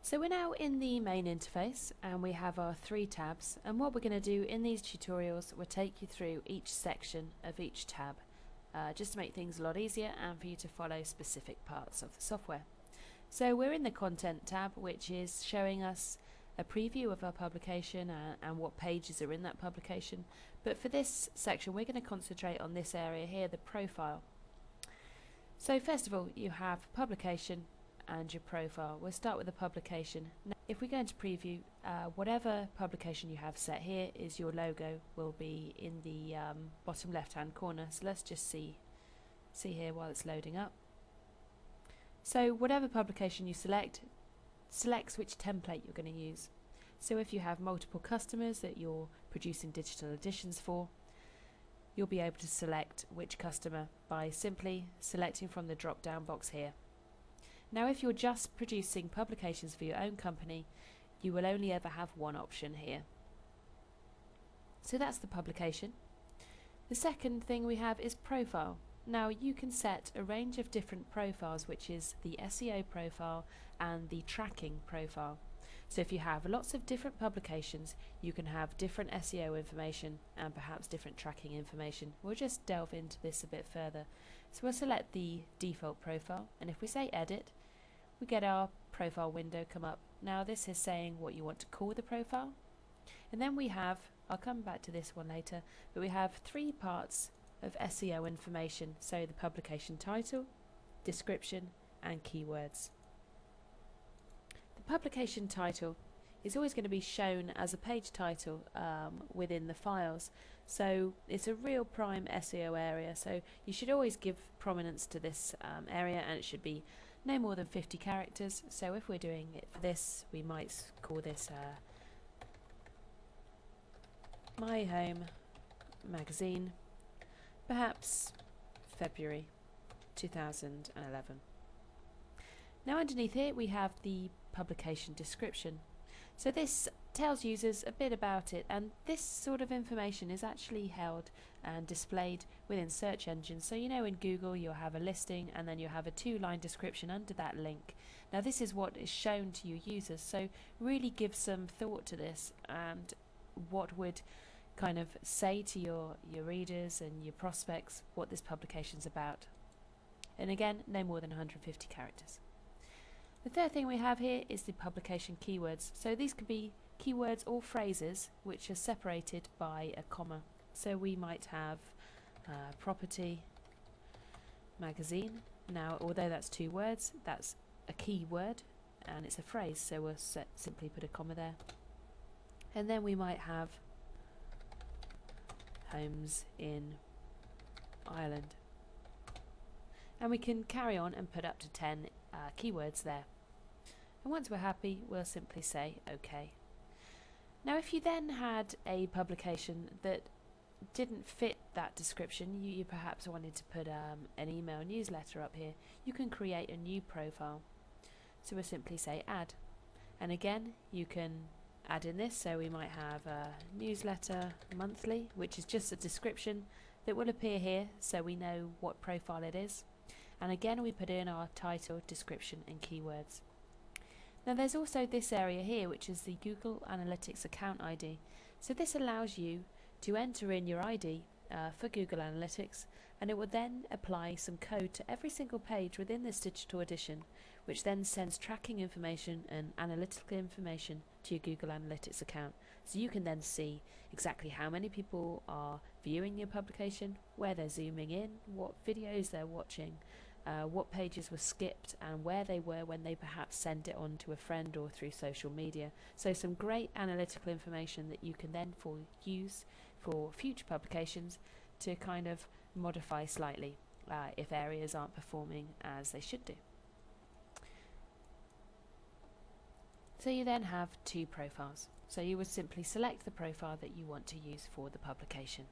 So we're now in the main interface and we have our 3 tabs, and what we're going to do in these tutorials, we'll take you through each section of each tab just to make things a lot easier and for you to follow specific parts of the software. So we're in the Content tab, which is showing us a preview of our publication and what pages are in that publication, but for this section we're going to concentrate on this area here, the profile. So first of all, you have publication and your profile. We'll start with the publication. Now, if we go into preview, whatever publication you have set here is your logo will be in the bottom left hand corner. So let's just see here while it's loading up. So whatever publication you select selects which template you're going to use. So if you have multiple customers that you're producing digital editions for, you'll be able to select which customer by simply selecting from the drop down box here. Now if you're just producing publications for your own company, you will only ever have one option here. So that's the publication. The second thing we have is profile. Now you can set a range of different profiles, which is the SEO profile and the tracking profile. So if you have lots of different publications, you can have different SEO information and perhaps different tracking information. We'll just delve into this a bit further. So we'll select the default profile, and if we say edit, we get our profile window come up. Now this is saying what you want to call the profile, and then we have, I'll come back to this one later, but we have 3 parts of SEO information, so the publication title, description and keywords. The publication title is always going to be shown as a page title within the files, so it's a real prime SEO area, so you should always give prominence to this area, and it should be no more than 50 characters. So if we're doing it for this, we might call this My Home Magazine, perhaps February 2011. Now underneath here we have the publication description. So this tells users a bit about it, and this sort of information is actually held and displayed within search engines. So you know, in Google you'll have a listing and then you'll have a 2-line description under that link. Now this is what is shown to your users, so really give some thought to this and what would kind of say to your readers and your prospects what this publication's about. And again, no more than 150 characters. The third thing we have here is the publication keywords. So these could be keywords or phrases which are separated by a comma. So we might have property magazine. Now although that's 2 words, that's a keyword and it's a phrase, so we'll simply put a comma there. And then we might have homes in Ireland, and we can carry on and put up to 10 keywords there. And once we're happy, we'll simply say OK. Now if you then had a publication that didn't fit that description, you perhaps wanted to put an email newsletter up here, you can create a new profile. So we'll simply say add, and again you can add in this, so we might have a newsletter monthly, which is just a description that will appear here so we know what profile it is, and again we put in our title, description and keywords. Now there's also this area here, which is the Google Analytics account ID. So this allows you to enter in your ID for Google Analytics, and it will then apply some code to every single page within this digital edition, which then sends tracking information and analytical information to your Google Analytics account. So you can then see exactly how many people are viewing your publication, where they're zooming in, what videos they're watching, what pages were skipped and where they were when they perhaps sent it on to a friend or through social media. So some great analytical information that you can then use for future publications to kind of modify slightly if areas aren't performing as they should do. So you then have 2 profiles. So you would simply select the profile that you want to use for the publication.